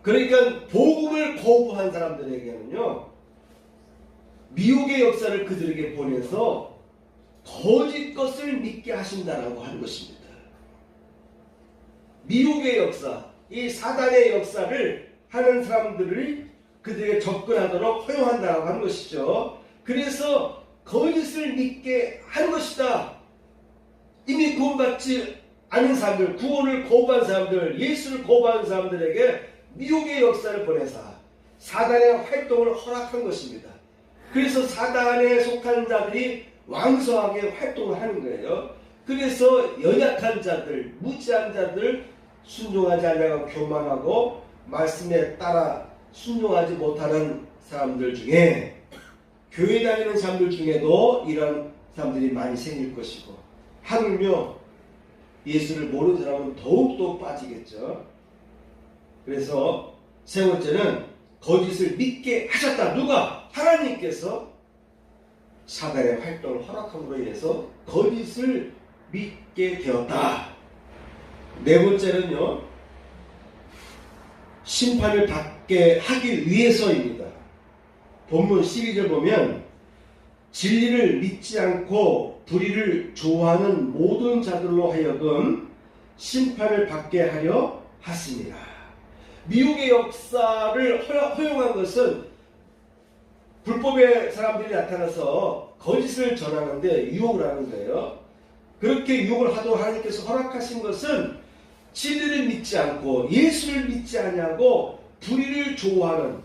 그러니까 복음을 거부한 사람들에게는요, 미혹의 역사를 그들에게 보내서 거짓 것을 믿게 하신다라고 하는 것입니다. 미혹의 역사, 이 사단의 역사를 하는 사람들을 그들에게 접근하도록 허용한다라고 하는 것이죠. 그래서 거짓을 믿게 하는 것이다. 이미 구원받지 않은 사람들, 구원을 거부한 사람들, 예수를 거부한 사람들에게 미혹의 역사를 보내사 사단의 활동을 허락한 것입니다. 그래서 사단에 속한 자들이 왕성하게 활동을 하는 거예요. 그래서 연약한 자들, 무지한 자들, 순종하지 않냐고 교만하고 말씀에 따라 순종하지 못하는 사람들 중에, 교회 다니는 사람들 중에도 이런 사람들이 많이 생길 것이고, 하물며 예수를 모르는 사람은 더욱더 빠지겠죠. 그래서 세 번째는 거짓을 믿게 하셨다. 누가? 하나님께서 사단의 활동을 허락함으로 인해서 거짓을 믿게 되었다. 네 번째는요, 심판을 받게 하기 위해서입니다. 본문 12절 보면 진리를 믿지 않고 불의를 좋아하는 모든 자들로 하여금 심판을 받게 하려 하십니다. 미혹의 역사를 허용한 것은 불법의 사람들이 나타나서 거짓을 전하는데 유혹을 하는 거예요. 그렇게 유혹을 하도록 하나님께서 허락하신 것은 진리를 믿지 않고 예수를 믿지 않냐고 불의를 좋아하는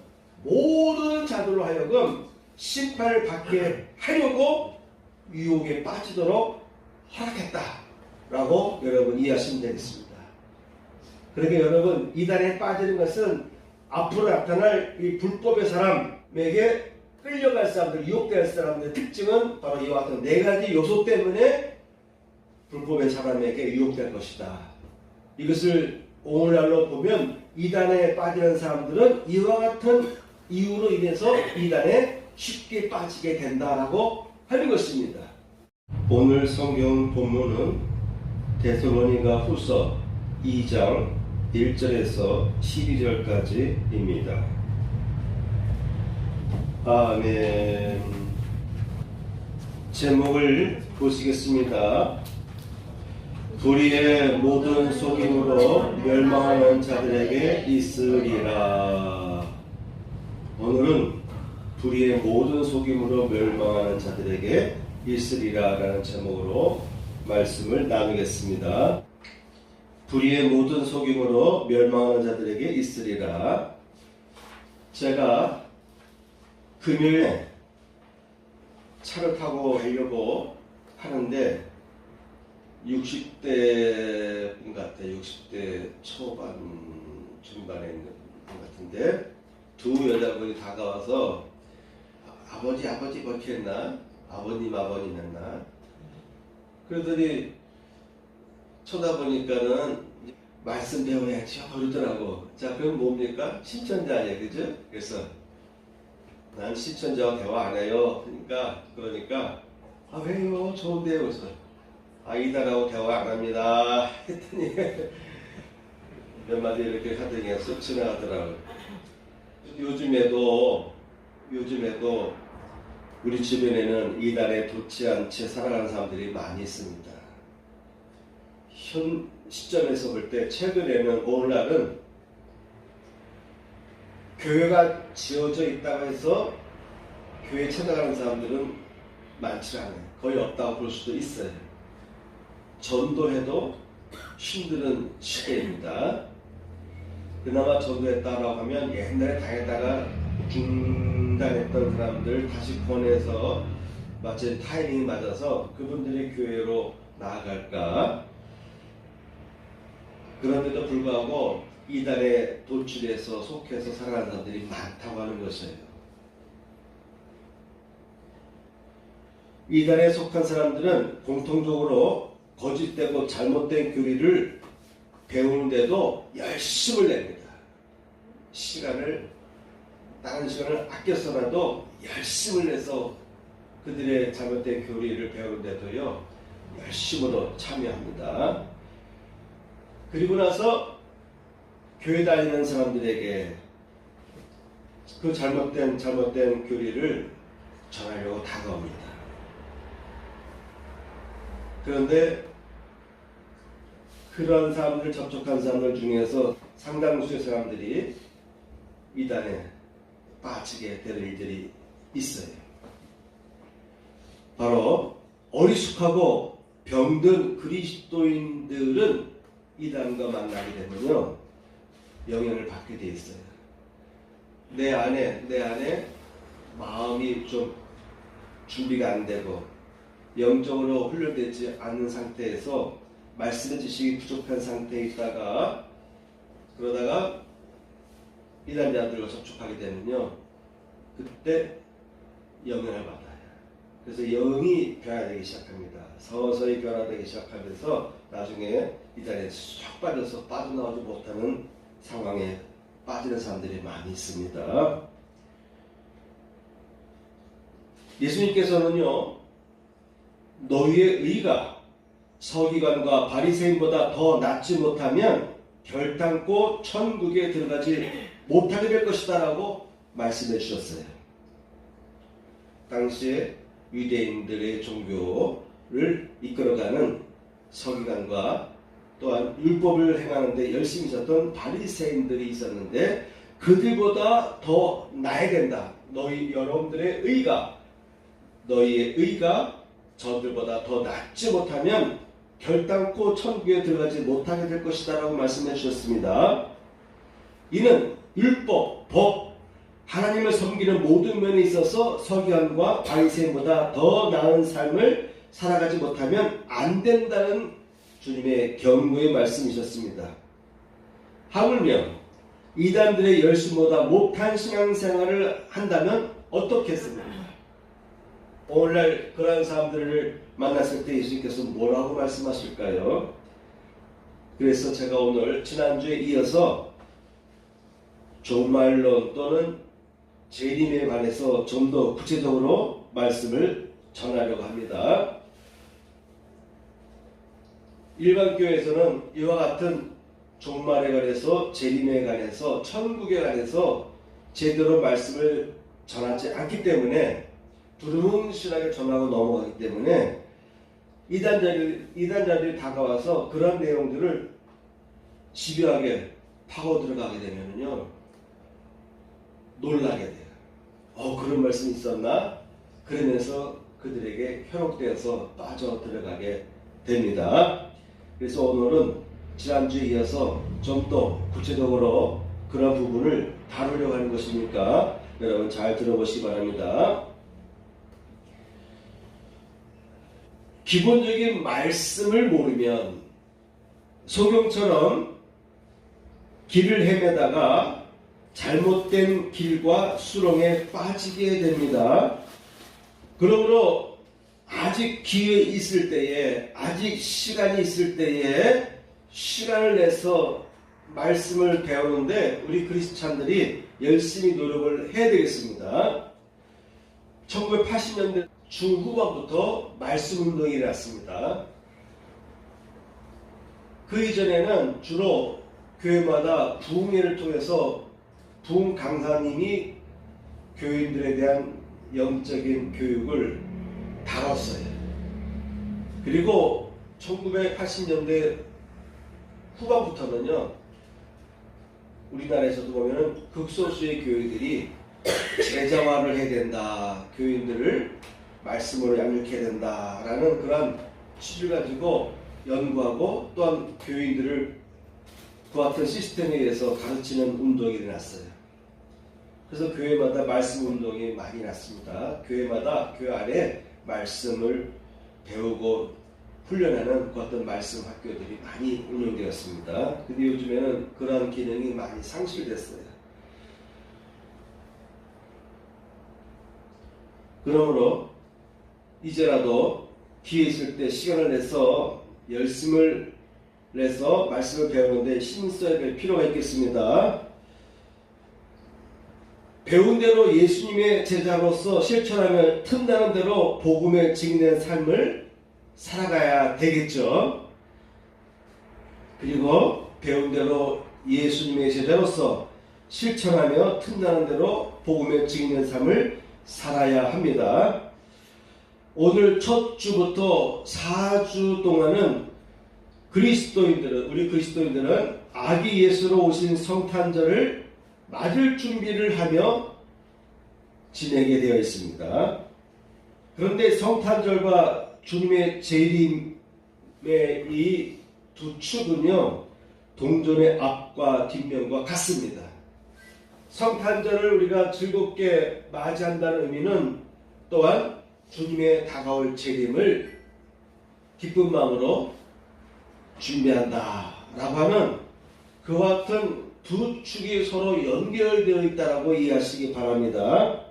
모든 자들로 하여금 심판을 받게 하려고 유혹에 빠지도록 허락했다라고 여러분 이해하시면 되겠습니다. 그러니까 여러분, 이단에 빠지는 것은 앞으로 나타날 이 불법의 사람에게 끌려갈 사람들, 유혹될 사람들의 특징은 바로 이와 같은 네 가지 요소 때문에 불법의 사람에게 유혹될 것이다. 이것을 오늘날로 보면 이단에 빠지는 사람들은 이와 같은 이유로 인해서 이단에 쉽게 빠지게 된다라고 하는 것입니다. 오늘 성경 본문은 데살로니가 후서 2장 1절에서 12절까지입니다. 아멘. 제목을 보시겠습니다. 불의의 모든 속임으로 멸망하는 자들에게 있으리라. 오늘은 불의의 모든 속임으로 멸망하는 자들에게 있으리라 라는 제목으로 말씀을 나누겠습니다. 불의의 모든 속임으로 멸망하는 자들에게 있으리라. 제가 금요일에 차를 타고 가려고 하는데 60대 분 같아요. 60대 초반 중반에 있는 분 같은데 두 여자분이 다가와서 아버지 그렇게 했나? 아버님 했나? 그러더니 쳐다보니까는 말씀 배워야지 그러더라고. 자, 그럼 뭡니까? 신천자 아니에요, 그죠? 그래서 난 신천자와 대화 안 해요. 그러니까 아, 왜요? 좋은데요. 그래서 이단하고 대화 안 합니다 했더니 몇 마디 이렇게 하더니 쑥 지나가더라고요. 요즘에도 우리 주변에는 이단에 돋지 않게 살아가는 사람들이 많이 있습니다. 현 시점에서 볼 때 최근에는 오늘날은 교회가 지어져 있다고 해서 교회에 찾아가는 사람들은 많지 않아요. 거의 없다고 볼 수도 있어요. 전도해도 힘든 시대입니다. 그나마 전도했다라고 하면 옛날에 다녔다가 중단했던 사람들 다시 권해서 마치 타이밍이 맞아서 그분들이 교회로 나아갈까. 그런데도 불구하고 이단에 도출해서 속해서 살아가는 사람들이 많다고 하는 것이에요. 이단에 속한 사람들은 공통적으로 거짓되고 잘못된 교리를 배우는데도 열심을 냅니다. 다른 시간을 아껴서라도 열심을 내서 그들의 잘못된 교리를 배우는데도요, 열심으로 참여합니다. 그리고 나서 교회 다니는 사람들에게 그 잘못된 교리를 전하려고 다가옵니다. 그런데 그런 사람들, 접촉한 사람들 중에서 상당수의 사람들이 이단에 빠지게 될 일들이 있어요. 바로 어리숙하고 병든 그리스도인들은 이단과 만나게 되면요, 영향을 받게 돼 있어요. 내 안에 마음이 좀 준비가 안 되고 영적으로 훈련되지 않는 상태에서 말씀의 지식이 부족한 상태에 있다가 그러다가 이단자들과 접촉하게 되면요, 그때 영향을 받아요. 그래서 영이 변화되기 시작합니다. 서서히 변화되기 시작하면서 나중에 이단에 쏙 빠져서 빠져나오지 못하는 상황에 빠지는 사람들이 많이 있습니다. 예수님께서는요, 너희의 의가 서기관과 바리새인보다 더 낫지 못하면 결단코 천국에 들어가지 못하게 될 것이다 라고 말씀해 주셨어요. 당시에 유대인들의 종교를 이끌어가는 서기관과 또한 율법을 행하는데 열심히 있었던 바리새인들이 있었는데 그들보다 더 나아야 된다. 여러분들의 의가, 너희의 의가 저들보다 더 낫지 못하면 결단코 천국에 들어가지 못하게 될 것이다 라고 말씀해 주셨습니다. 이는 율법, 법, 하나님을 섬기는 모든 면에 있어서 서기관과 바리새인보다 더 나은 삶을 살아가지 못하면 안 된다는 주님의 경고의 말씀이셨습니다. 하물며 이단들의 열심보다 못한 신앙생활을 한다면 어떻겠습니까? 오늘날 그러한 사람들을 만났을 때 예수님께서 뭐라고 말씀하실까요? 그래서 제가 오늘 지난주에 이어서 종말론 또는 재림에 관해서 좀 더 구체적으로 말씀을 전하려고 합니다. 일반 교회에서는 이와 같은 종말에 관해서, 재림에 관해서, 천국에 관해서 제대로 말씀을 전하지 않기 때문에 두루뭉실하게 전하고 넘어가기 때문에 이단자들이 다가와서 그런 내용들을 집요하게 파고 들어가게 되면요, 놀라게 돼요. 그런 말씀이 있었나? 그러면서 그들에게 현혹되어서 빠져 들어가게 됩니다. 그래서 오늘은 지난주에 이어서 좀 더 구체적으로 그런 부분을 다루려고 하는 것이니까 여러분 잘 들어보시기 바랍니다. 기본적인 말씀을 모르면 소경처럼 길을 헤매다가 잘못된 길과 수렁에 빠지게 됩니다. 그러므로 아직 기회 있을 때에, 아직 시간이 있을 때에 시간을 내서 말씀을 배우는데 우리 크리스찬들이 열심히 노력을 해야 되겠습니다. 1980년대 중후반부터 말씀 운동이 일어났습니다. 그 이전에는 주로 교회마다 부흥회를 통해서 부흥 강사님이 교인들에 대한 영적인 교육을 다뤘어요. 그리고 1980년대 후반부터는요, 우리나라에서도 보면은 극소수의 교회들이 제자화를 해야 된다, 교인들을 말씀으로 양육해야 된다라는 그런 취지를 가지고 연구하고 또한 교인들을 그 같은 시스템에 의해서 가르치는 운동이 일어났어요. 그래서 교회마다 말씀 운동이 많이 났습니다. 교회마다 교회 안에 말씀을 배우고 훈련하는 그 어떤 말씀 학교들이 많이 운영되었습니다. 근데 요즘에는 그러한 기능이 많이 상실됐어요. 그러므로 이제라도 기회 있을 때 시간을 내서 열심을 내서 말씀을 배우는데 힘을 써야 될 필요가 있겠습니다. 배운 대로 예수님의 제자로서 실천하며 틈나는 대로 복음에 직인된 삶을 살아가야 되겠죠. 그리고 배운 대로 예수님의 제자로서 실천하며 틈나는 대로 복음의 증인의 삶을 살아야 합니다. 오늘 첫 주부터 4주 동안은 우리 그리스도인들은 아기 예수로 오신 성탄절을 맞을 준비를 하며 지내게 되어 있습니다. 그런데 성탄절과 주님의 재림의 이 두 축은요, 동전의 앞과 뒷면과 같습니다. 성탄절을 우리가 즐겁게 맞이한다는 의미는 또한 주님의 다가올 재림을 기쁜 마음으로 준비한다 라고 하는 그와 같은 두 축이 서로 연결되어 있다라고 이해하시기 바랍니다.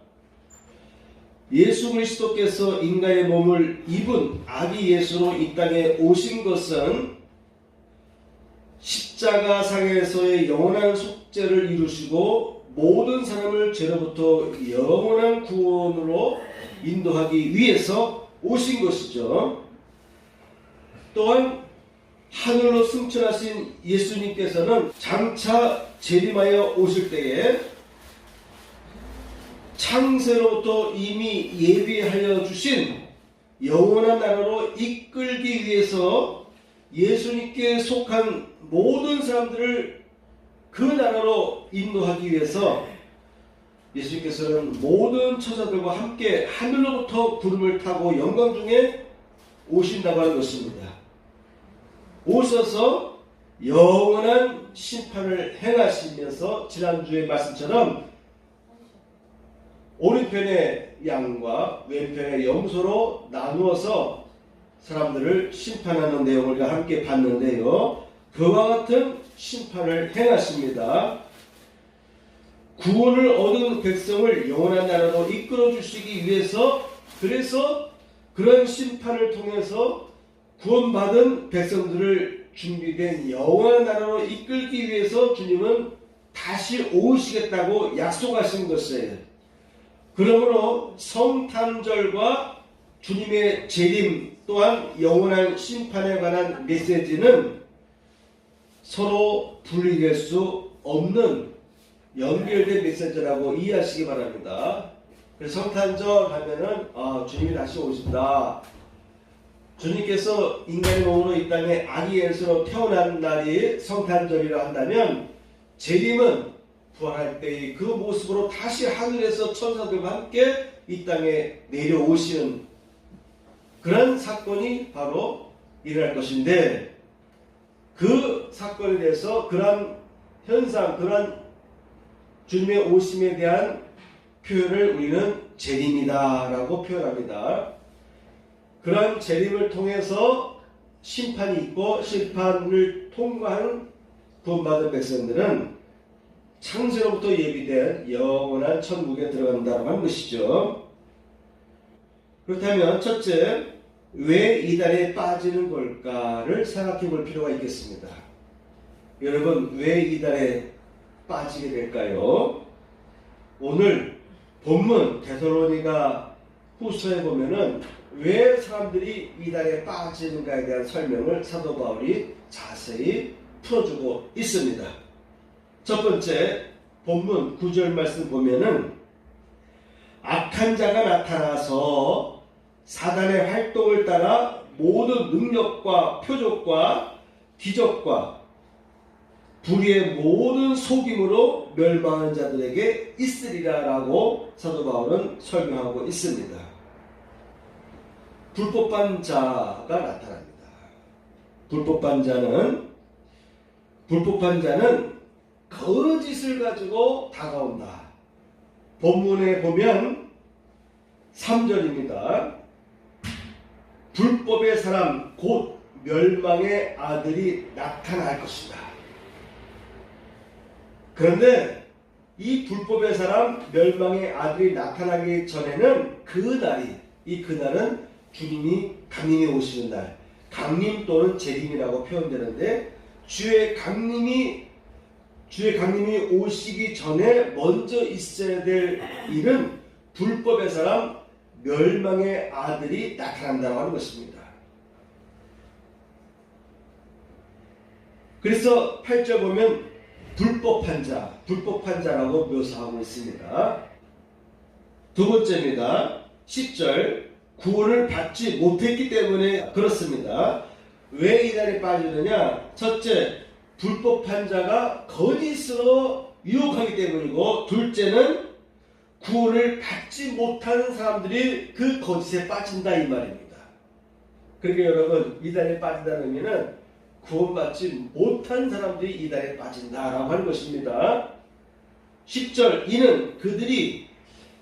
예수 그리스도께서 인간의 몸을 입은 아기 예수로 이 땅에 오신 것은 십자가상에서의 영원한 속죄를 이루시고 모든 사람을 죄로부터 영원한 구원으로 인도하기 위해서 오신 것이죠. 또한 하늘로 승천하신 예수님께서는 장차 재림하여 오실 때에 창세로부터 이미 예비하여 주신 영원한 나라로 이끌기 위해서 예수님께 속한 모든 사람들을 그 나라로 인도하기 위해서 예수님께서는 모든 처자들과 함께 하늘로부터 구름을 타고 영광 중에 오신다고 하는 것입니다. 오셔서 영원한 심판을 행하시면서 지난주의 말씀처럼 오른편의 양과 왼편의 염소로 나누어서 사람들을 심판하는 내용을 함께 봤는데요. 그와 같은 심판을 행하십니다. 구원을 얻은 백성을 영원한 나라로 이끌어 주시기 위해서, 그래서 그런 심판을 통해서 구원받은 백성들을 준비된 영원한 나라로 이끌기 위해서 주님은 다시 오시겠다고 약속하신 것이에요. 그러므로 성탄절과 주님의 재림 또한 영원한 심판에 관한 메시지는 서로 분리될 수 없는 연결된 메시지라고 이해하시기 바랍니다. 그래서 성탄절 하면은 주님이 다시 오신다. 주님께서 인간의 몸으로 이 땅에 아기 예수로 태어난 날이 성탄절이라 한다면 재림은 부활할 때의 그 모습으로 다시 하늘에서 천사들과 함께 이 땅에 내려오시는 그런 사건이 바로 일어날 것인데, 그 사건에 대해서 그런 현상, 그런 주님의 오심에 대한 표현을 우리는 재림이다 라고 표현합니다. 그런 재림을 통해서 심판이 있고 심판을 통과한 구원받은 백성들은 창세로부터 예비된 영원한 천국에 들어간다고 하는 것이죠. 그렇다면 첫째, 왜 이달에 빠지는 걸까를 생각해 볼 필요가 있겠습니다. 여러분, 왜 이달에 빠지게 될까요? 오늘 본문 데살로니가 후서에 보면은 왜 사람들이 이달에 빠지는가에 대한 설명을 사도 바울이 자세히 풀어주고 있습니다. 첫 번째, 본문 9절 말씀 보면은 악한 자가 나타나서 사단의 활동을 따라 모든 능력과 표적과 기적과 불의의 모든 속임으로 멸망한 자들에게 있으리라 라고 사도 바울은 설명하고 있습니다. 불법한 자가 나타납니다. 불법한 자는 거짓을 가지고 다가온다. 본문에 보면 3절입니다. 불법의 사람 곧 멸망의 아들이 나타날 것이다. 그런데 이 불법의 사람 멸망의 아들이 나타나기 전에는 그날은 주님이 강림에 오시는 날, 강림 또는 재림이라고 표현되는데, 주의 강림이 오시기 전에 먼저 있어야 될 일은 불법의 사람 멸망의 아들이 나타난다고 하는 것입니다. 그래서 8절 보면 불법한 자라고 묘사하고 있습니다. 두 번째입니다. 10절, 구원을 받지 못했기 때문에 그렇습니다. 왜 이단에 빠지느냐? 첫째, 불법한 자가 거짓으로 유혹하기 때문이고, 둘째는 구원을 받지 못하는 사람들이 그 거짓에 빠진다 이 말입니다. 그러니까 여러분, 이단에 빠진다는 의미는 구원받지 못한 사람들이 이단에 빠진다라고 하는 것입니다. 10절, 이는 그들이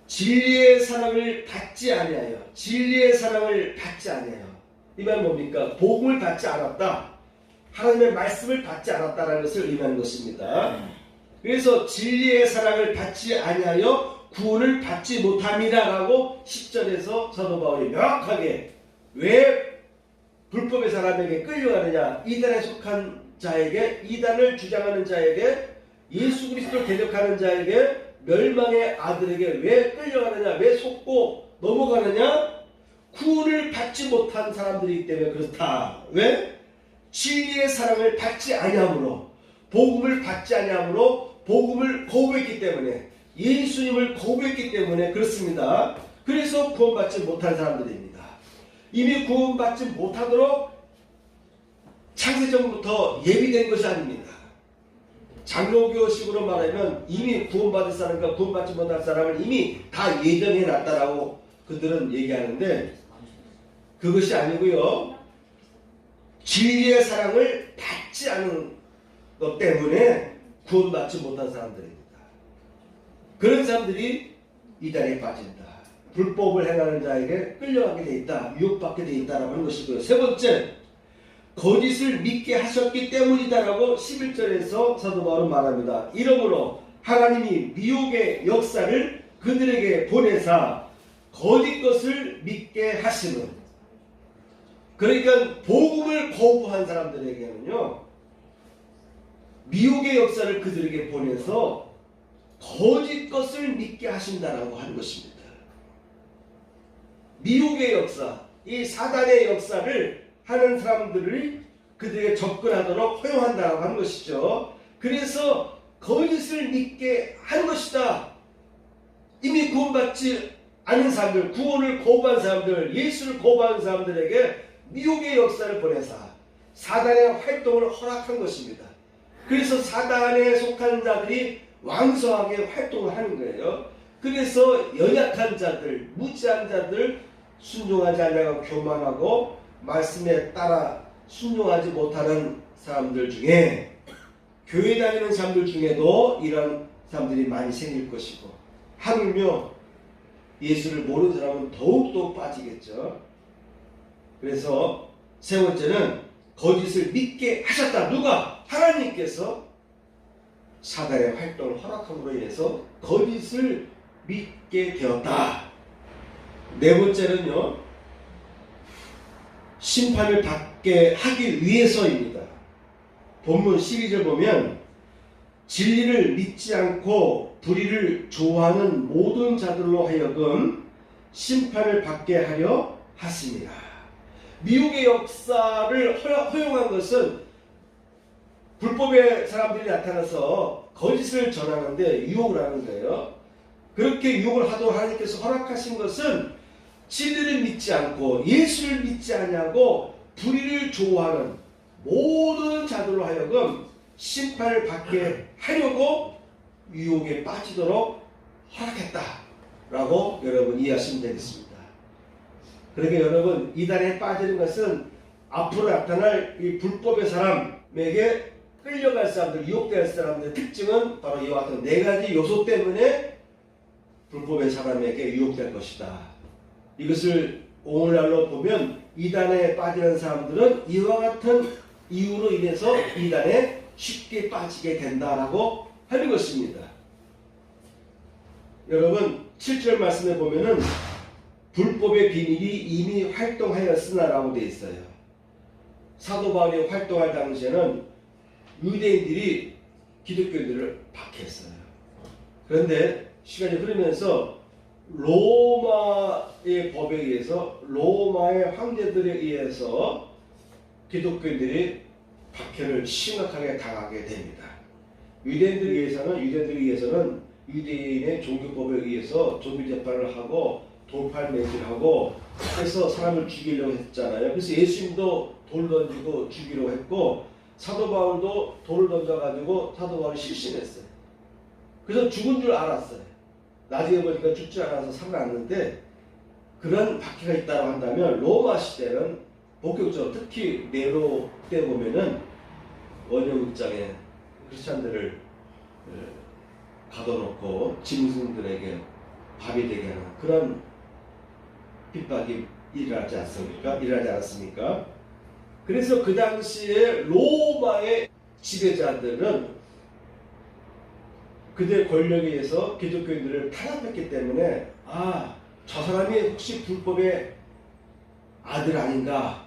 진리의 사랑을 받지 아니하여, 진리의 사랑을 받지 아니하여. 이 말은 뭡니까? 복음을 받지 않았다, 하나님의 말씀을 받지 않았다라는 것을 의미하는 것입니다. 그래서 진리의 사랑을 받지 아니하여 구원을 받지 못함이라라고 10절에서 사도 바울이 명확하게, 왜 불법의 사람에게 끌려가느냐? 이단에 속한 자에게, 이단을 주장하는 자에게, 예수 그리스도를 대적하는 자에게, 멸망의 아들에게 왜 끌려가느냐? 왜 속고 넘어가느냐? 구원을 받지 못한 사람들이기 때문에 그렇다. 왜? 진리의 사랑을 받지 아니함으로, 복음을 받지 아니함으로, 복음을 거부했기 때문에, 예수님을 거부했기 때문에 그렇습니다. 그래서 구원받지 못한 사람들입니다. 이미 구원받지 못하도록 창세전부터 예비된 것이 아닙니다. 장로교식으로 말하면 이미 구원받을 사람과 구원받지 못할 사람을 이미 다 예정해 놨다라고 그들은 얘기하는데, 그것이 아니고요, 진리의 사랑을 받지 않은 것 때문에 구원받지 못한 사람들입니다. 그런 사람들이 이단에 빠진다, 불법을 행하는 자에게 끌려가게 돼 있다, 유혹받게 돼 있다라고 하는 것이고요. 세 번째, 거짓을 믿게 하셨기 때문이다라고 11절에서 사도 바울은 말합니다. 이러므로 하나님이 미혹의 역사를 그들에게 보내사 거짓 것을 믿게 하시는, 그러니까 복음을 거부한 사람들에게는요, 미혹의 역사를 그들에게 보내서 거짓 것을 믿게 하신다라고 하는 것입니다. 미혹의 역사, 이 사단의 역사를 하는 사람들이 그들에게 접근하도록 허용한다고 하는 것이죠. 그래서 거짓을 믿게 하는 것이다. 이미 구원받지 않은 사람들, 구원을 거부한 사람들, 예수를 거부한 사람들에게 미혹의 역사를 보내사 사단의 활동을 허락한 것입니다. 그래서 사단에 속한 자들이 왕성하게 활동을 하는 거예요. 그래서 연약한 자들, 무지한 자들, 순종하지 않냐고 교만하고 말씀에 따라 순종하지 못하는 사람들 중에, 교회 다니는 사람들 중에도 이런 사람들이 많이 생길 것이고, 하물며 예수를 모르는 사람은 더욱더 빠지겠죠. 그래서 세 번째는 거짓을 믿게 하셨다. 누가? 하나님께서 사단의 활동을 허락함으로 인해서 거짓을 믿게 되었다. 네 번째는요, 심판을 받게 하기 위해서입니다. 본문 12절 보면 진리를 믿지 않고 불의를 좋아하는 모든 자들로 하여금 심판을 받게 하려 하십니다. 미혹의 역사를 허용한 것은 불법의 사람들이 나타나서 거짓을 전하는데 유혹을 하는 거예요. 그렇게 유혹을 하도록 하나님께서 허락하신 것은 진리를 믿지 않고 예수를 믿지 아니하고 불의를 좋아하는 모든 자들로 하여금 심판을 받게 하려고 유혹에 빠지도록 허락했다라고 여러분 이해하시면 되겠습니다. 그러니까 여러분, 이단에 빠지는 것은 앞으로 나타날 이 불법의 사람에게 끌려갈 사람들, 유혹될 사람들의 특징은 바로 이와 같은 네 가지 요소 때문에 불법의 사람에게 유혹될 것이다. 이것을 오늘날로 보면 이단에 빠지는 사람들은 이와 같은 이유로 인해서 이단에 쉽게 빠지게 된다라고 하는 것입니다. 여러분, 7절 말씀에 보면은 불법의 비밀이 이미 활동하였으나라고 되어 있어요. 사도 바울이 활동할 당시에는 유대인들이 기독교인들을 박해했어요. 그런데 시간이 흐르면서 로마의 법에 의해서, 로마의 황제들에 의해서 기독교인들이 박해를 심각하게 당하게 됩니다. 유대인들을 위해서는 유대인의 종교법에 의해서 종교 재판을 하고 돌팔 매질하고 해서 사람을 죽이려고 했잖아요. 그래서 예수님도 돌 던지고 죽이려고 했고 사도 바울도 돌을 던져가지고 사도 바울이 실신했어요. 그래서 죽은 줄 알았어요. 나중에 보니까 죽지 않아서 살아났는데 그런 박해가 있다고 한다면 로마 시대는 본격적으로 특히 네로 때 보면은 원형극장에 크리스찬들을 가둬놓고 짐승들에게 밥이 되게 하는 그런 핍박이 일어나지 않았습니까? 그래서 그 당시에 로마의 지배자들은 그들의 권력에 의해서 기독교인들을 탄압했기 때문에 저 사람이 혹시 불법의 아들 아닌가?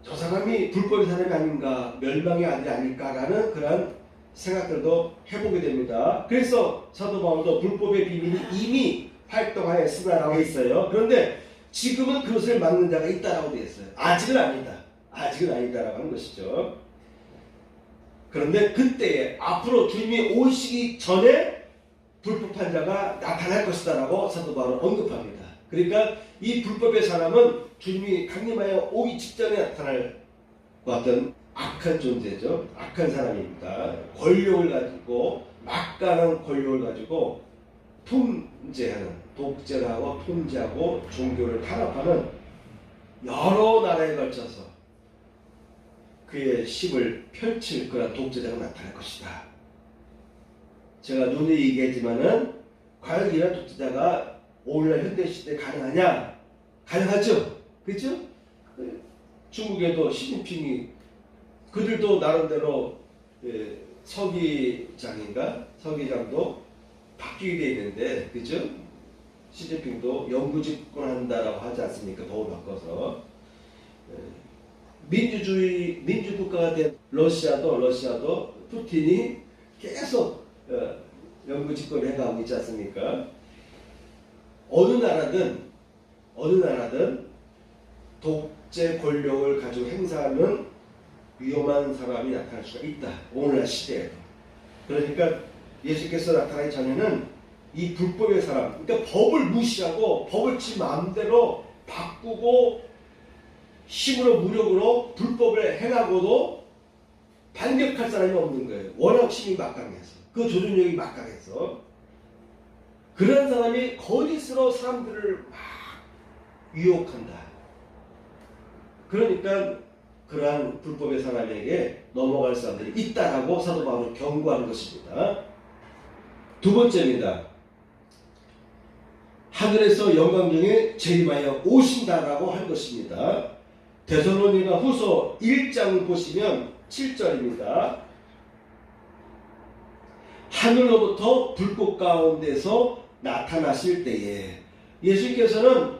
저 사람이 불법의 사람이 아닌가? 멸망의 아들이 아닐까라는 그런 생각들도 해보게 됩니다. 그래서 사도 바울도 불법의 비밀이 이미 활동하였으나라고 있어요. 그런데 지금은 그것을 막는 자가 있다라고 되어 있어요. 아직은 아니다라고 하는 것이죠. 그런데 그때에 앞으로 주님이 오시기 전에 불법한 자가 나타날 것이다라고 사도 바울은 언급합니다. 그러니까 이 불법의 사람은 주님이 강림하여 오기 직전에 나타날 어떤 악한 존재죠. 악한 사람입니다. 권력을 가지고 막강한 권력을 가지고 통제하는, 독재를 하고 통제하고 종교를 탄압하는 여러 나라에 걸쳐서 그의 힘을 펼칠 그런 독재자가 나타날 것이다. 제가 눈에 얘기했지만은 과연 이런 독재자가 오늘날 현대시대에 가능하냐? 가능하죠. 그렇죠? 중국에도 시진핑이 그들도 나름대로 서기장도 바뀌게 돼 있는데, 그죠? 시진핑도 영구 집권한다라고 하지 않습니까? 법을 바꿔서 민주국가가 된 러시아도 푸틴이 계속 영구 집권을 해가고 있지 않습니까? 어느 나라든 독재 권력을 가지고 행사하는 위험한 사람이 나타날 수가 있다. 오늘날 시대에도. 그러니까 예수께서 나타나기 전에는 이 불법의 사람, 그러니까 법을 무시하고 법을 지 마음대로 바꾸고 힘으로 무력으로 불법을 행하고도 반격할 사람이 없는 거예요. 워낙 힘이 막강해서. 그 조준력이 막강해서. 그런 사람이 거짓으로 사람들을 막 유혹한다. 그러니까 그러한 불법의 사람에게 넘어갈 사람들이 있다라고 사도 바울은 경고하는 것입니다. 두 번째입니다. 하늘에서 영광 중에 재림하여 오신다라고 한 것입니다. 데살로니가 후서 1장 보시면 7절입니다. 하늘로부터 불꽃 가운데서 나타나실 때에 예수께서는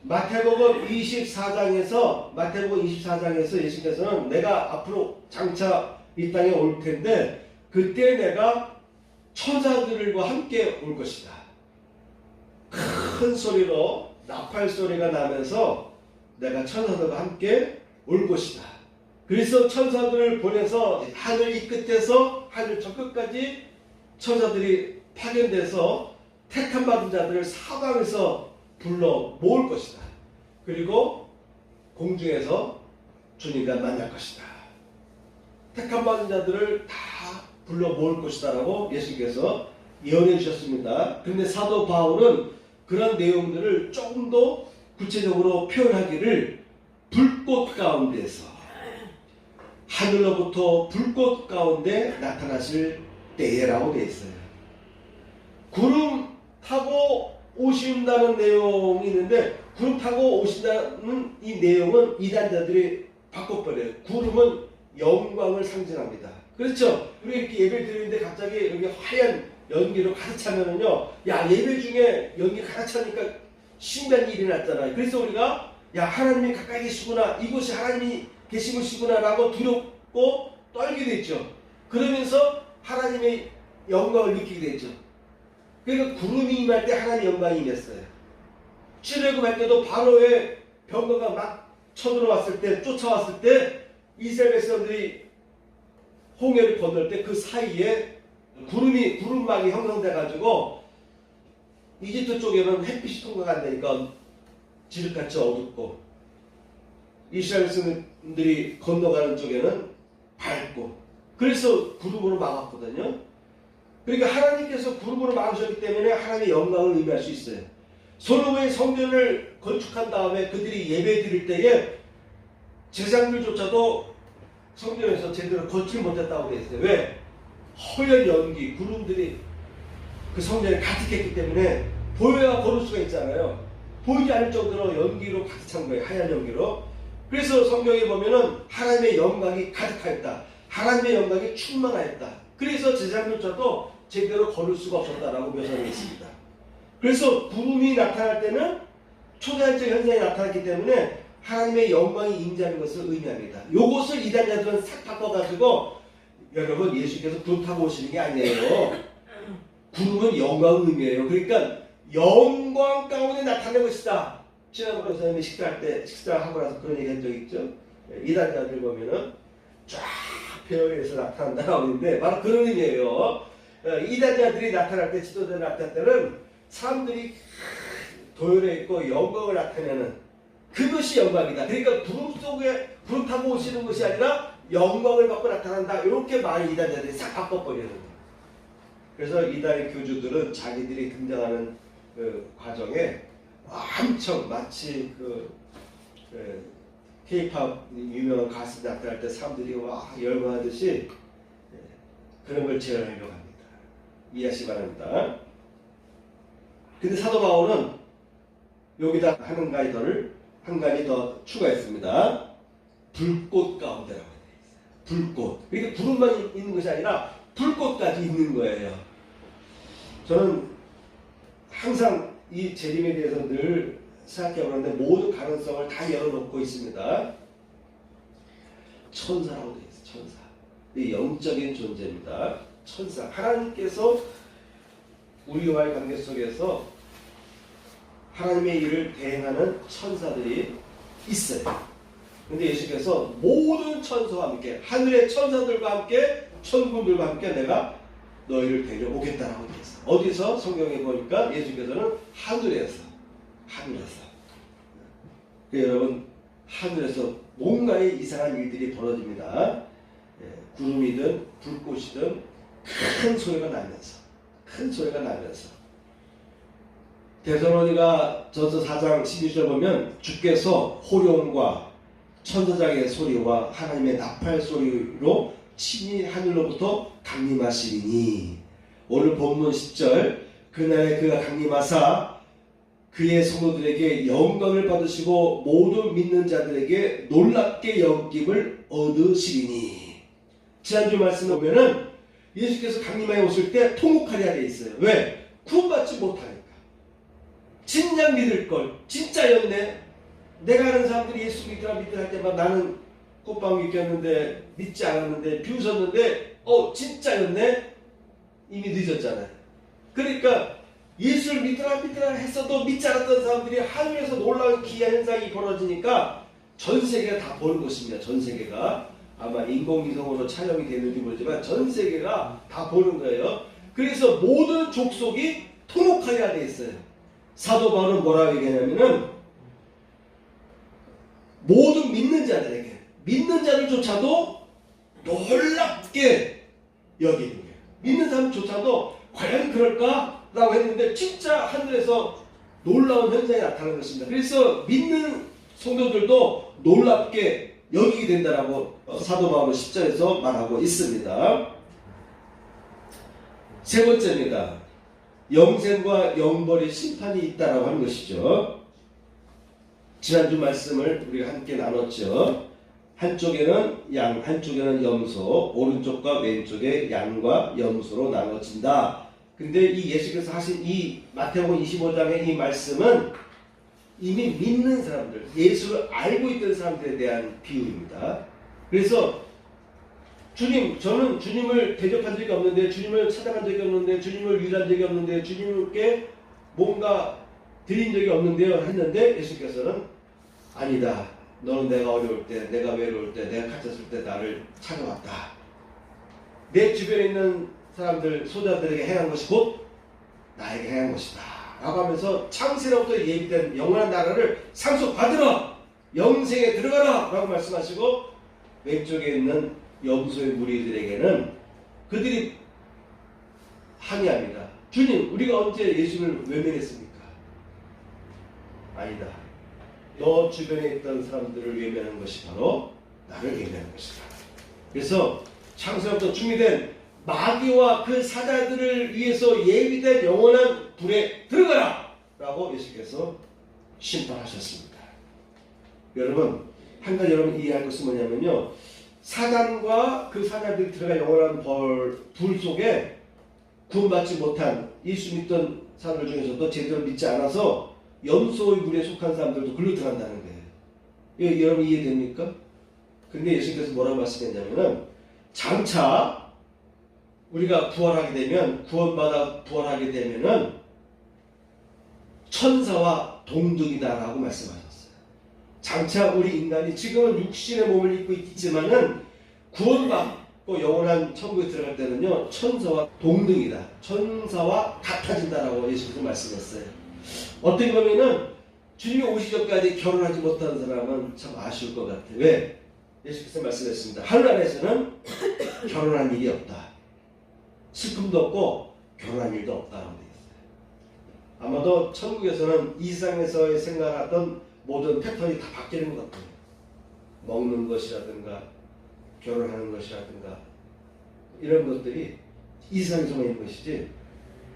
마태복음 24장에서 예수께서는 내가 앞으로 장차 이 땅에 올 텐데 그때 내가 천사들과 함께 올 것이다. 큰 소리로 나팔 소리가 나면서 내가 천사들과 함께 올 것이다. 그래서 천사들을 보내서 하늘 이 끝에서 하늘 저 끝까지 천사들이 파견돼서 택함 받은 자들을 사방에서 불러 모을 것이다. 그리고 공중에서 주님과 만날 것이다. 택함 받은 자들을 다 불러 모을 것이다 라고 예수께서 예언해 주셨습니다. 그런데 사도 바울은 그런 내용들을 조금 더 구체적으로 표현하기를 불꽃 가운데서 하늘로부터 불꽃 가운데 나타나실 때라고 되어 있어요. 구름 타고 오신다는 내용이 있는데 구름 타고 오신다는 이 내용은 이단자들이 바꿔버려요. 구름은 영광을 상징합니다. 그렇죠? 우리 이렇게 예배 드리는데 갑자기 이렇게 하얀 연기로 가득 차면은요, 야, 예배 중에 연기 가득 차니까 신기한 일이 났잖아요. 그래서 우리가, 야, 하나님이 가까이 계시구나, 이곳이 하나님이 계신 곳이구나 라고 두렵고 떨게 됐죠. 그러면서 하나님의 영광을 느끼게 됐죠. 그러니까 구름이 임할 때 하나님의 영광이 임했어요. 출애굽할 때도 바로의 병거가 막 쳐들어왔을 때, 쫓아왔을 때 이스라엘 백성들이 홍해를 건널 때 그 사이에 구름막이 형성돼 가지고 이집트 쪽에는 햇빛이 통과가 안 되니까 지륵같이 어둡고, 이스라엘 백성들이 건너가는 쪽에는 밝고, 그래서 구름으로 막았거든요. 그러니까 하나님께서 구름으로 막으셨기 때문에 하나님의 영광을 의미할 수 있어요. 솔로몬이 성전을 건축한 다음에 그들이 예배 드릴 때에 제사장들조차도 성전에서 제대로 걷지 못했다고 되어 있어요. 왜? 허연 연기, 구름들이 그 성전에 가득했기 때문에 보여야 걸을 수가 있잖아요. 보이지 않을 정도로 연기로 가득 찬 거예요. 하얀 연기로. 그래서 성경에 보면은 하나님의 영광이 가득하였다. 하나님의 영광이 충만하였다. 그래서 제사장들조차도 제대로 걸을 수가 없었다라고 묘사되어 있습니다. 그래서 구름이 나타날 때는 초자연적 현상이 나타났기 때문에 하나님의 영광이 임재하는 것을 의미합니다. 요것을 이단자들은 싹 바꿔가지고, 여러분, 예수께서 구름 타고 오시는 게 아니에요. 구름은 영광을 의미해요. 그러니까 영광 가운데 나타낸 것이다. 지난번에 선생님이 식사하고 나서 그런 얘기 한 적 있죠. 이단자들 보면은 쫙 벼에서 나타난다고 하는데 바로 그런 의미예요. 이단자들이 나타날 때, 지도자들이 나타날 때는 사람들이 도열해 있고 영광을 나타내는 그것이 영광이다. 그러니까 구름 속에 구름 타고 오시는 것이 아니라 영광을 받고 나타난다. 이렇게 말을 이단자들이 싹 바꿔버리는 거예요. 그래서 이단의 교주들은 자기들이 등장하는 그 과정에 엄청 마치 K-팝 유명한 가수 나타날 때 사람들이 와 열광하듯이 그런 걸 재현하려고 합니다. 이해하시기 바랍니다. 근데 사도 바울은 여기다 한 가지 더 추가했습니다. 불꽃 가운데라고 되어 있어요. 불꽃. 그러니까 구름만 있는 것이 아니라 불꽃까지 있는 거예요. 저는 항상 이 재림에 대해서 늘 생각해 보는데 모든 가능성을 다 열어놓고 있습니다. 천사라고 되어 있어요. 천사. 이 영적인 존재입니다. 천사. 하나님께서 우리와의 관계 속에서 하나님의 일을 대행하는 천사들이 있어요. 근데 예수께서 모든 천사와 함께, 하늘의 천사들과 함께, 천군들과 함께 내가 너희를 데려오겠다라고 되어 있어요. 어디서? 성경에 보니까 예수께서는 하늘에서. 여러분, 하늘에서 뭔가의 이상한 일들이 벌어집니다. 구름이든 불꽃이든 큰 소리가 나면서 데살로니가 전서 4장 12절 보면 주께서 호령과 천사장의 소리와 하나님의 나팔 소리로 친히 하늘로부터 강림하시리니, 오늘 본문 10절, 그날에 그가 강림하사 그의 성도들에게 영광을 받으시고 모든 믿는 자들에게 놀랍게 여김을 얻으시리니. 지난주 말씀에 보면은 예수께서 강림하여 오실 때 통곡하리라 되어 있어요. 왜? 구원받지 못하니까. 진작 믿을 걸. 진짜였네. 내가 아는 사람들이 예수 믿으라 할 때마다 나는 꽃방울 꼈는데 믿지 않았는데 비웃었는데 진짜였네. 이미 늦었잖아요. 그러니까 예수를 믿으라 했어도 믿지 않았던 사람들이 하늘에서 놀라운 기이한 현상이 벌어지니까 전 세계가 다 보는 것입니다. 전 세계가. 아마 인공위성으로 촬영이 되는지 모르지만 전 세계가 다 보는 거예요. 그래서 모든 족속이 통곡하리라 되어 있어요. 사도 바울은 뭐라고 얘기하냐면은 모든 믿는 자들에게, 믿는 자들조차도 놀랍게 여기는 거예요. 믿는 사람조차도 과연 그럴까? 라고 했는데 진짜 하늘에서 놀라운 현상이 나타나는 것입니다. 그래서 믿는 성도들도 놀랍게 여기게 된다라고 사도 바울은 10절에서 말하고 있습니다. 세 번째입니다. 영생과 영벌의 심판이 있다라고 하는 것이죠. 지난주 말씀을 우리가 함께 나눴죠. 한쪽에는 양, 한쪽에는 염소, 오른쪽과 왼쪽에 양과 염소로 나눠진다. 근데 이 예수께서 하신 이 마태복음 25장의 이 말씀은 이미 믿는 사람들, 예수를 알고 있던 사람들에 대한 비유입니다. 그래서 주님, 저는 주님을 대접한 적이 없는데, 주님을 찾아간 적이 없는데, 주님을 위한 적이 없는데, 주님께 뭔가 드린 적이 없는데요 했는데 예수께서는 아니다. 너는 내가 어려울 때, 내가 외로울 때, 내가 갇혔을 때 나를 찾아왔다. 내 주변에 있는 사람들, 소자들에게 행한 것이 곧 나에게 행한 것이다 라고 하면서 창세로부터 예비된 영원한 나라를 상속받으라, 영생에 들어가라 라고 말씀하시고, 왼쪽에 있는 염소의 무리들에게는 그들이 항의합니다. 주님, 우리가 언제 예수를 외면했습니까? 아니다. 너 주변에 있던 사람들을 외면한 것이 바로 나를 외면한 것이다. 그래서 창세로부터 준비된 마귀와 그 사자들을 위해서 예비된 영원한 불에 들어가라 라고 예수께서 심판하셨습니다. 여러분, 한 가지 여러분 이해할 것은 뭐냐면요, 사단과 그 사자들이 들어갈 영원한 불 속에 구원받지 못한 예수 믿던 사람들 중에서도 제대로 믿지 않아서 염소의 무리에 속한 사람들도 글로 들어간다는 거예요. 여러분 이해됩니까? 근데 예수께서 뭐라고 말씀했냐면은, 장차 우리가 부활하게 되면, 구원받아 부활하게 되면은 천사와 동등이다라고 말씀하셨어요. 장차 우리 인간이 지금은 육신의 몸을 입고 있지만은 구원받고 영원한 천국에 들어갈 때는요, 천사와 동등이다, 천사와 같아진다라고 예수께서 말씀했어요. 어떻게 보면은 주님이 오시기 전까지 결혼하지 못한 사람은 참 아쉬울 것 같아요. 왜? 예수께서 말씀했습니다. 하늘나라에서는 결혼한 일이 없다, 슬픔도 없고 결혼한 일도 없다라고 되어 있어요. 아마도 천국에서는 이 세상에서의 생각하던 모든 패턴이 다 바뀌는 것 같아요. 먹는 것이라든가 결혼하는 것이라든가 이런 것들이 이 세상에서만 있는 것이지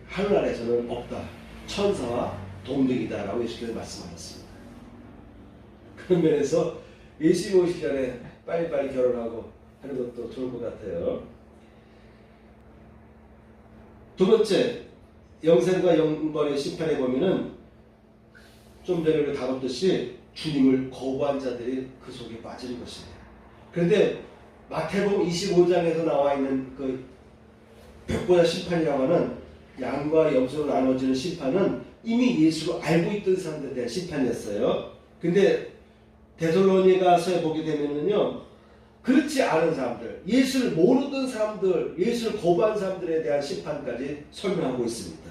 하늘나라에서는 없다, 천사와 동등이다 라고 예수께서 말씀하셨습니다. 그런 면에서 예수님이 오시기 전에 빨리빨리 결혼하고 하는 것도 좋을 것 같아요. 두 번째, 영생과 영벌의 심판에 보면은 좀 전에 우리가 다뤘듯이 주님을 거부한 자들이 그 속에 빠지는 것이에요. 그런데 마태복음 25장에서 나와 있는 그 백보자 심판이라고 하는 양과 염소로 나눠지는 심판은 이미 예수를 알고 있던 사람들에 대한 심판이었어요. 근데 데살로니가서에 보게 되면은요, 그렇지 않은 사람들, 예수를 모르던 사람들, 예수를 거부한 사람들에 대한 심판까지 설명하고 있습니다.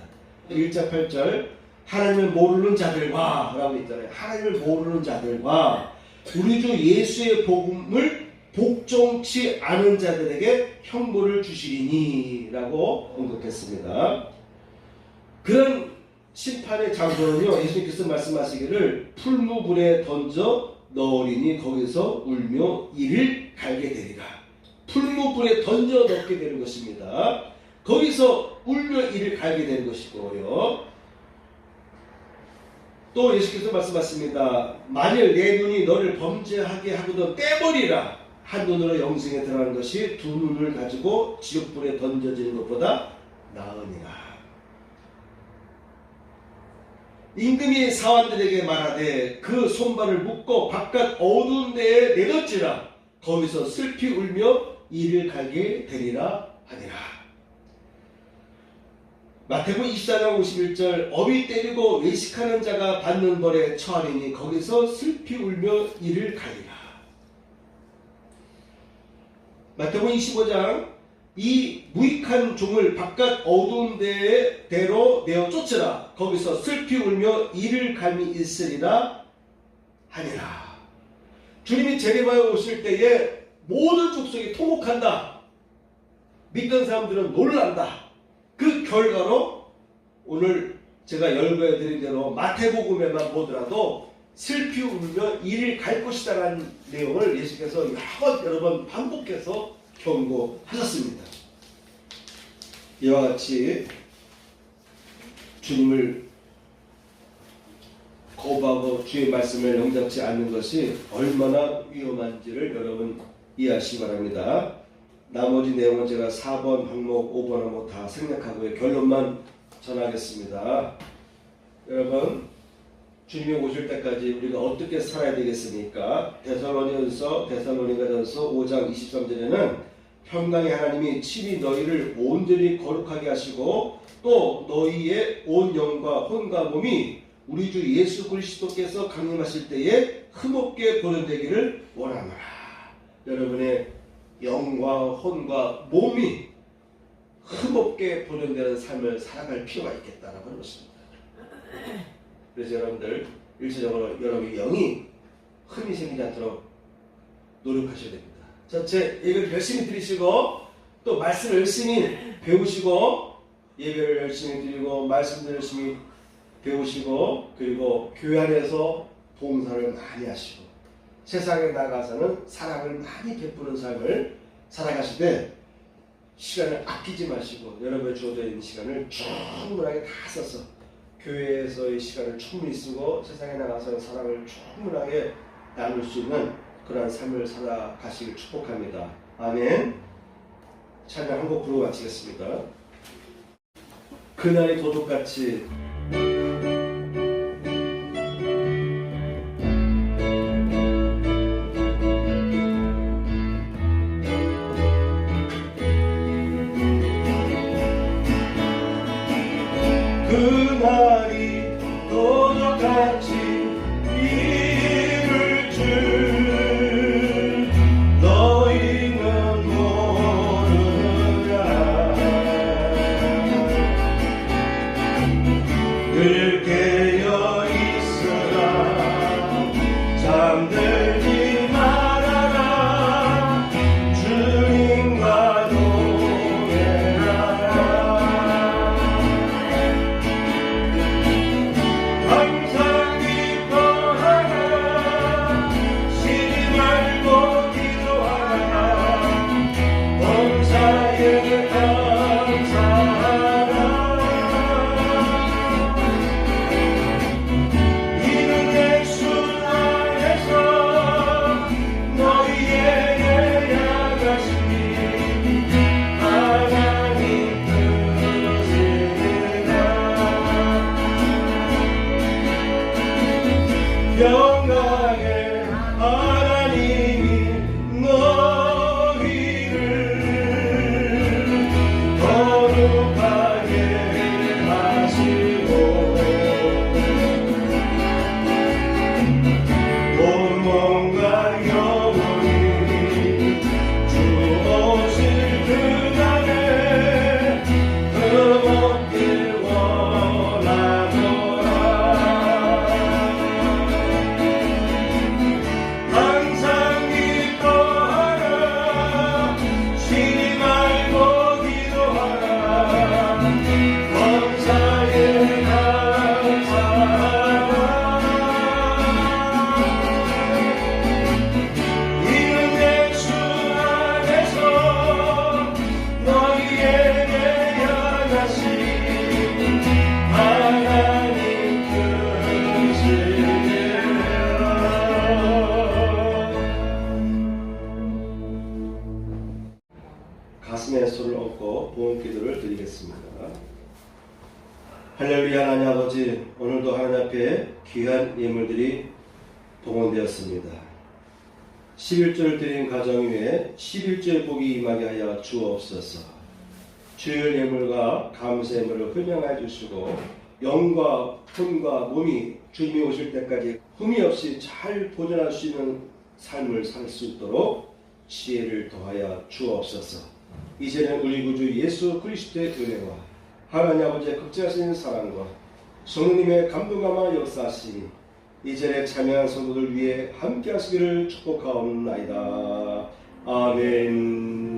1장 8절, 하나님을 모르는 자들과 라고 있잖아요. 하나님을 모르는 자들과 우리 주 예수의 복음을 복종치 않은 자들에게 형벌을 주시리니 라고 언급했습니다. 그런 심판의 장소는요, 예수님께서 말씀하시기를 풀무불에 던져 넣으리니 거기서 울며 이를 갈게 되리라. 풀무불에 던져 넣게 되는 것입니다. 거기서 울며 이를 갈게 되는 것이고요. 또 예수께서 말씀하십니다. 만일 내 눈이 너를 범죄하게 하거든 떼버리라. 한 눈으로 영생에 들어가는 것이 두 눈을 가지고 지옥불에 던져지는 것보다 나으니라. 임금이 사환들에게 말하되 그 손발을 묶고 바깥 어두운 데에 내던지라. 거기서 슬피 울며 이를 갈게 되리라 하니라. 마태복음 24장 51절, 어비 때리고 외식하는 자가 받는 벌에 처하리니 거기서 슬피 울며 이를 갈리라. 마태복음 25장, 이 무익한 종을 바깥 어두운 데로 내어 쫓으라. 거기서 슬피 울며 이를 갈미 있으리라 하니라. 주님이 재림하여 오실 때에 모든 족속이 통곡한다. 믿던 사람들은 놀란다. 그 결과로 오늘 제가 열거해드린 대로 마태복음에만 보더라도 슬피 울며 이를 갈 것이다라는 내용을 예수께서 여러 번 반복해서 경고하셨습니다. 이와 같이 주님을 거부하고 주의 말씀을 영접지 않는 것이 얼마나 위험한지를 여러분 이해하시기 바랍니다. 나머지 내용은 제가 4번 항목, 5번 항목 다 생략하고요. 결론만 전하겠습니다. 여러분, 주님이 오실 때까지 우리가 어떻게 살아야 되겠습니까? 데살로니가전서 5장 23절에는 평강의 하나님이 친히 너희를 온전히 거룩하게 하시고 또 너희의 온 영과 혼과 몸이 우리 주 예수 그리스도께서 강림하실 때에 흠없게 보존되기를 원하노라. 여러분의 영과 혼과 몸이 흠없게 보존되는 삶을 살아갈 필요가 있겠다라고 하는 것입니다. 그래서 여러분들 일차적으로 여러분의 영이 흠이 생기지 않도록 노력하셔야 됩니다. 첫째, 예배를 열심히 드리시고 또 말씀을 열심히 배우시고 예배를 열심히 드리고 말씀을 열심히 배우시고 그리고 교회 안에서 봉사를 많이 하시고 세상에 나가서는 사랑을 많이 베푸는 삶을 살아가시되 시간을 아끼지 마시고 여러분의 주어져 있는 시간을 충분하게 다 써서 교회에서의 시간을 충분히 쓰고 세상에 나가서 사랑을 충분하게 나눌 수 있는 그러한 삶을 살아가시길 축복합니다. 아멘. 찬양 한 곡 부르고 마치겠습니다. 그날이 도둑같이 그날이 도둑같이 이를 줄 너희는 모르느냐 늘 깨어 있으라 잠들지 말아라 주님과 동행하라 항상 기뻐하라 쉬지 말고 기도하라 범사에 감사하라 이는 예수 안에서 너희에게 향하신 하나님 뜻이라 영광의 하나님이 너희를 거룩하게 하시고 온 몸과 영혼이 주 오실 그날에 흠없길 원하노라 항상 기뻐하라 쉬지 말고 기도하라 범사에 감사하라 이는 예수 안에서 너희에게 향하신 하나님 뜻이니라. 가슴에 손을 얹고 보험 기도를 드리겠습니다. 할렐루야. 하나님 아버지, 오늘도 하나님 앞에 귀한 예물들이 봉헌되었습니다. 11조를 드린 가정 위에 11조의 복이 임하게 하여 주옵소서. 주일 예물과 감사 예물을 흠양하여 주시고 영과 혼과 몸이 주님이 오실 때까지 흠이 없이 잘 보존할 수 있는 삶을 살 수 있도록 지혜를 더하여 주옵소서. 이제는 우리 구주 예수 그리스도의 은혜와 하나님 아버지의 극진하신 사랑과 성령님의 감동감화 역사하심이 이전에 참여한 성도들 위해 함께 하시기를 축복하옵나이다. 아멘.